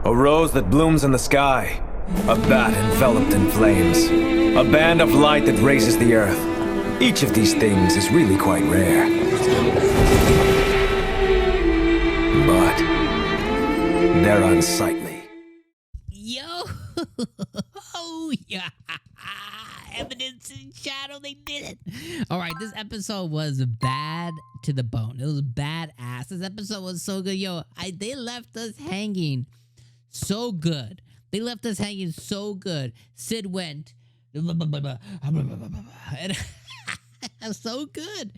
A rose that blooms in the sky. A bat enveloped in flames. A band of light that raises the earth. Each of these things is really quite rare. But they're unsightly. Yo! Oh, yeah. Eminence and Shadow, they did it. All right, this episode was bad to the bone. It was badass. This episode was so good. Yo, they left us hanging so good. They left us hanging so good. Sid went, and so good.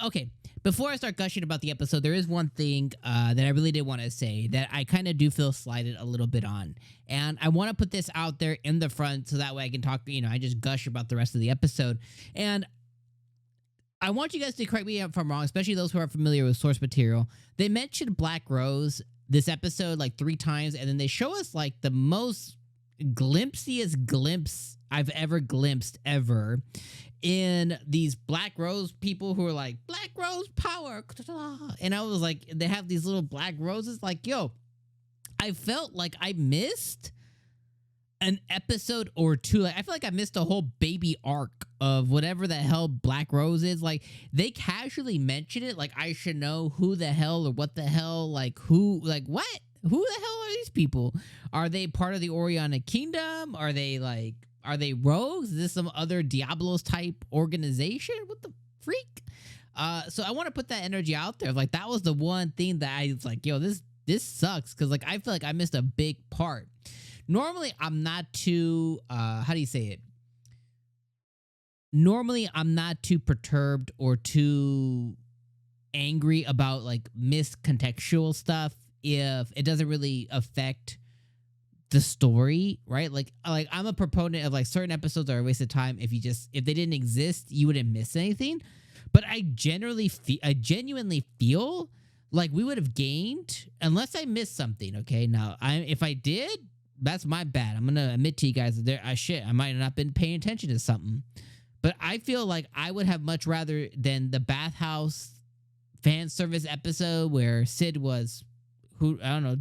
Okay, before I start gushing about the episode, there is one thing that I really did want to say that I kind of do feel slighted a little bit on. And I want to put this out there in the front so that way I can talk, I just gush about the rest of the episode. And I want you guys to correct me if I'm wrong, especially those who are familiar with source material. They mentioned Black Rose this episode like 3 times, and then they show us like the most glimpsiest glimpse I've ever glimpsed ever in these Black Rose people who are like, Black Rose power. And I was like, they have these little black roses. Like, yo, I felt like I missed an episode or 2. Like, I feel like I missed a whole baby arc of whatever the hell Black Rose is. Like, they casually mention it. Like, I should know who the hell or what the hell, like, who, like, what? Who the hell are these people? Are they part of the Oriana Kingdom? Are they rogues? Is this some other Diablos type organization? What the freak? So I want to put that energy out there. Like, that was the one thing that I was like, yo, this sucks. Cause like, I feel like I missed a big part. Normally I'm not too, how do you say it? Normally I'm not too perturbed or too angry about like miscontextual stuff if it doesn't really affect the story, right? Like I'm a proponent of like certain episodes are a waste of time if they didn't exist, you wouldn't miss anything. But I genuinely feel like we would have gained unless I missed something. Okay, now if I did, that's my bad. I'm gonna admit to you guys that I might have not been paying attention to something. But I feel like I would have much rather than the bathhouse fan service episode where Sid was,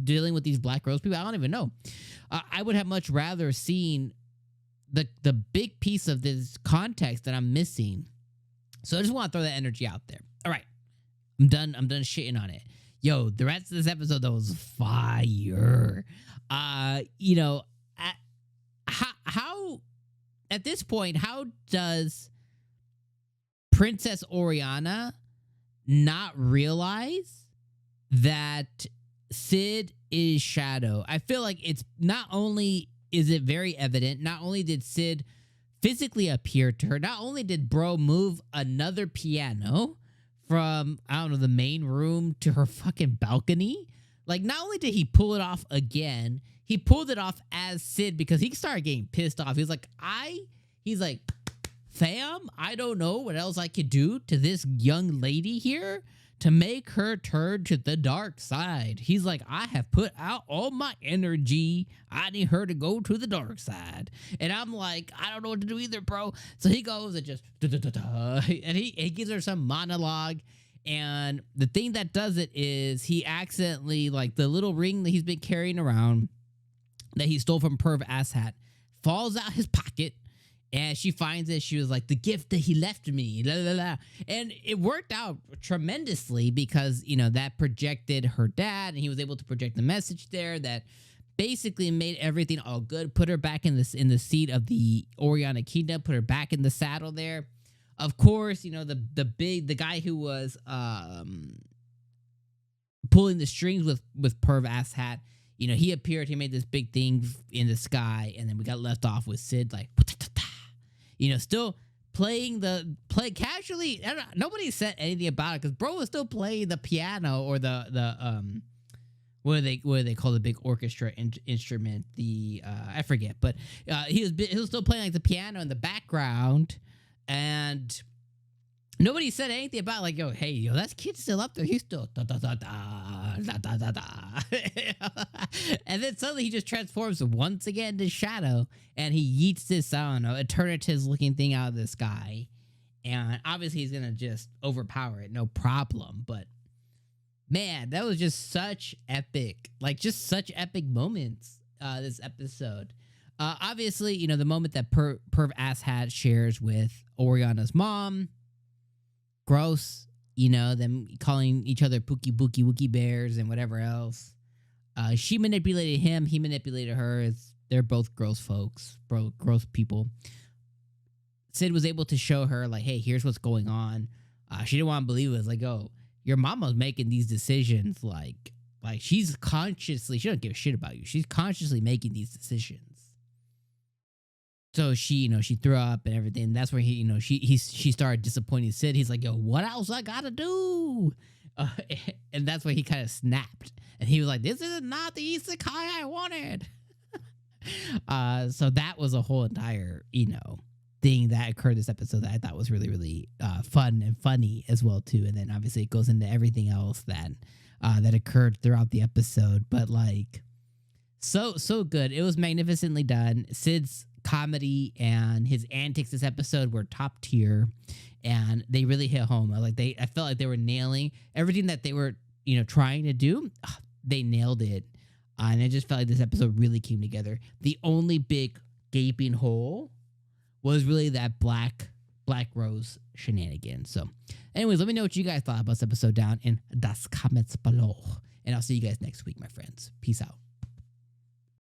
dealing with these Black Rose people. I don't even know. I would have much rather seen the big piece of this context that I'm missing. So I just want to throw that energy out there. All right, I'm done shitting on it. Yo, the rest of this episode though was fire. How at this point, how does Princess Oriana not realize that Sid is Shadow? I feel like it's not only is it very evident, not only did Sid physically appear to her, not only did bro move another piano from, the main room to her fucking balcony. Like, not only did he pull it off again, he pulled it off as Sid because he started getting pissed off. He's like, fam, I don't know what else I could do to this young lady here to make her turn to the dark side. He's like, I have put out all my energy. I need her to go to the dark side. And I'm like, I don't know what to do either, bro. So he goes and just, and he gives her some monologue. And the thing that does it is he accidentally, like the little ring that he's been carrying around that he stole from Perv Asshat falls out his pocket. And she finds it. She was like, the gift that he left me. La, la, la. And it worked out tremendously because, that projected her dad. And he was able to project the message there that basically made everything all good. Put her back in the seat of the Oriana Kingdom. Put her back in the saddle there. Of course, the guy who was pulling the strings with Perv Asshat, he appeared. He made this big thing in the sky. And then we got left off with Sid like, still playing casually. Nobody said anything about it because bro was still playing the piano or the what do they call the big orchestra instrument? I forget, but he was still playing like the piano in the background, and nobody said anything about like, yo, that kid's still up there. He's still da da da da da da da da. And then suddenly he just transforms once again to Shadow, and he yeets this, Eternatus looking thing out of the sky. And obviously he's gonna just overpower it, no problem. But Man, that was just such epic, like just such epic moments. This episode, obviously, you know, the moment that Perv Asshat shares with Oriana's mom, gross. You know, them calling each other Pookie Bookie Wookie Bears and whatever else. She manipulated him. He manipulated her. They're both gross folks, gross people. Sid was able to show her, like, hey, here's what's going on. She didn't want to believe it. It was like, oh, your mama's making these decisions. Like she's consciously, she don't give a shit about you. She's consciously making these decisions. So she, you know, she threw up and everything. That's where he, you know, she started disappointing Sid. He's like, yo, what else I gotta do? And that's where he kind of snapped. And he was like, this is not the isekai I wanted. So that was a whole entire, you know, thing that occurred this episode that I thought was really, really fun and funny as well too. And then obviously it goes into everything else that that occurred throughout the episode. But like, so good. It was magnificently done. Sid's comedy and his antics this episode were top tier, and they really hit home. I felt like they were nailing everything that they were, you know, trying to do. They nailed it, and I just felt like this episode really came together. The only big gaping hole was really that Black Rose shenanigan. So, anyways, let me know what you guys thought about this episode down in das comments below, and I'll see you guys next week, my friends. Peace out.